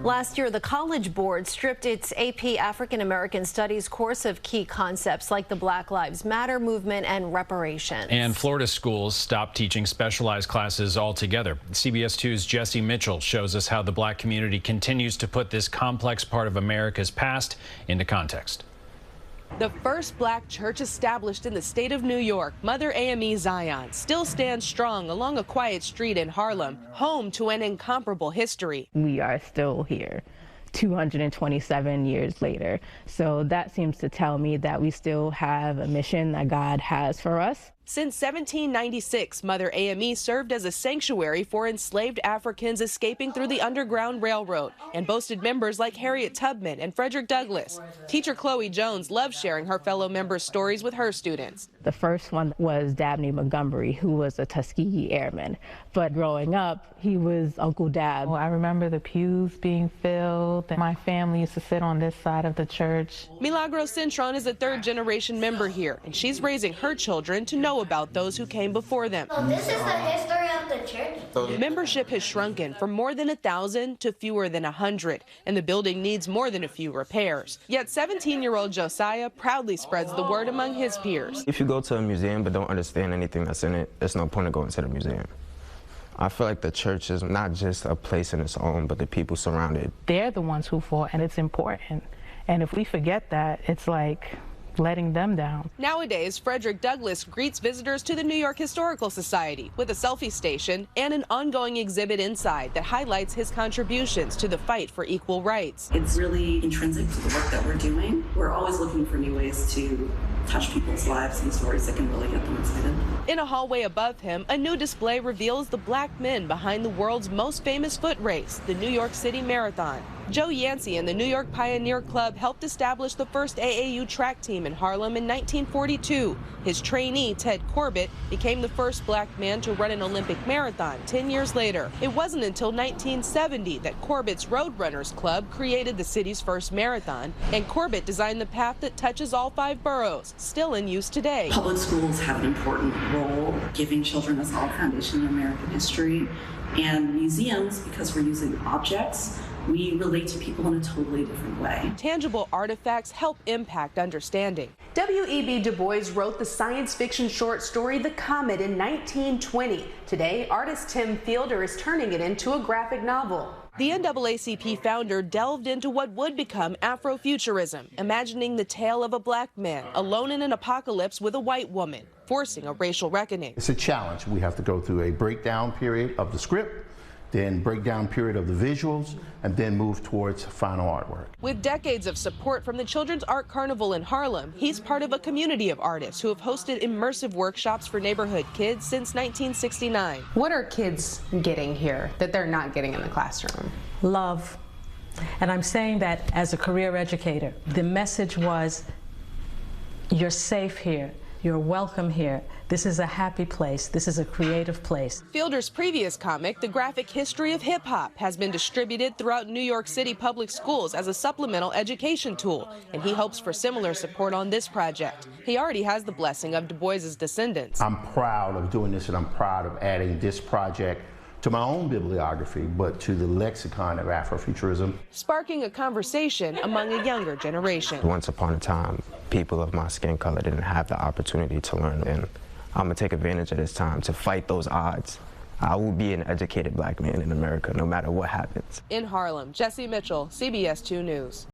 Last year, the College Board stripped its AP African American Studies course of key concepts like the Black Lives Matter movement and reparations. And Florida schools stopped teaching specialized classes altogether. CBS 2's Jessi Mitchell shows us how the black community continues to put this complex part of America's past into context. The first black church established in the state of New York, Mother AME Zion, still stands strong along a quiet street in Harlem, home to an incomparable history. We are still here 227 years later. So that seems to tell me that we still have a mission that God has for us. Since 1796, Mother AME served as a sanctuary for enslaved Africans escaping through the Underground Railroad and boasted members like Harriet Tubman and Frederick Douglass. Teacher Chloe Jones loves sharing her fellow members' stories with her students. The first one was Dabney Montgomery, who was a Tuskegee Airman. But growing up, he was Uncle Dab. Well, I remember the pews being filled, and my family used to sit on this side of the church. Milagros Cintron is a third-generation member here, and she's raising her children to know about those who came before them. So this is the history of the church? Membership has shrunken from more than 1,000 to fewer than 100, and the building needs more than a few repairs. Yet 17-year-old Josiah proudly spreads the word among his peers. If you go to a museum but don't understand anything that's in it, there's no point in going to the museum. I feel like the church is not just a place in its own, but the people surrounded. They're the ones who fought, and it's important. And if we forget that, it's like letting them down. Nowadays, Frederick Douglass greets visitors to the New York Historical Society with a selfie station and an ongoing exhibit inside that highlights his contributions to the fight for equal rights. It's really intrinsic to the work that we're doing. We're always looking for new ways to touch people's lives and stories that can really get them excited. In a hallway above him, a new display reveals the black men behind the world's most famous foot race, the New York City Marathon. Joe Yancey and the New York Pioneer Club helped establish the first AAU track team in Harlem in 1942. His trainee, Ted Corbett, became the first black man to run an Olympic marathon 10 years later. It wasn't until 1970 that Corbett's Roadrunners Club created the city's first marathon, and Corbett designed the path that touches all 5 boroughs, still in use today. Public schools have an important role giving children a solid foundation in American history, and museums, because we're using objects, we relate to people in a totally different way. Tangible artifacts help impact understanding. W.E.B. Du Bois wrote the science fiction short story The Comet in 1920. Today, artist Tim Fielder is turning it into a graphic novel. The NAACP founder delved into what would become Afrofuturism, imagining the tale of a black man alone in an apocalypse with a white woman, forcing a racial reckoning. It's a challenge. We have to go through a breakdown period of the script, then breakdown period of the visuals, and then move towards final artwork. With decades of support from the Children's Art Carnival in Harlem, he's part of a community of artists who have hosted immersive workshops for neighborhood kids since 1969. What are kids getting here that they're not getting in the classroom? Love. And I'm saying that as a career educator. The message was, you're safe here. You're welcome here. This is a happy place. This is a creative place. Fielder's previous comic, The Graphic History of Hip Hop, has been distributed throughout New York City public schools as a supplemental education tool, and he hopes for similar support on this project. He already has the blessing of Du Bois's descendants. I'm proud of doing this, and I'm proud of adding this project to my own bibliography, but to the lexicon of Afrofuturism. Sparking a conversation among a younger generation. Once upon a time, people of my skin color didn't have the opportunity to learn, and I'm gonna take advantage of this time to fight those odds. I will be an educated black man in America, no matter what happens. In Harlem, Jessi Mitchell, CBS 2 News.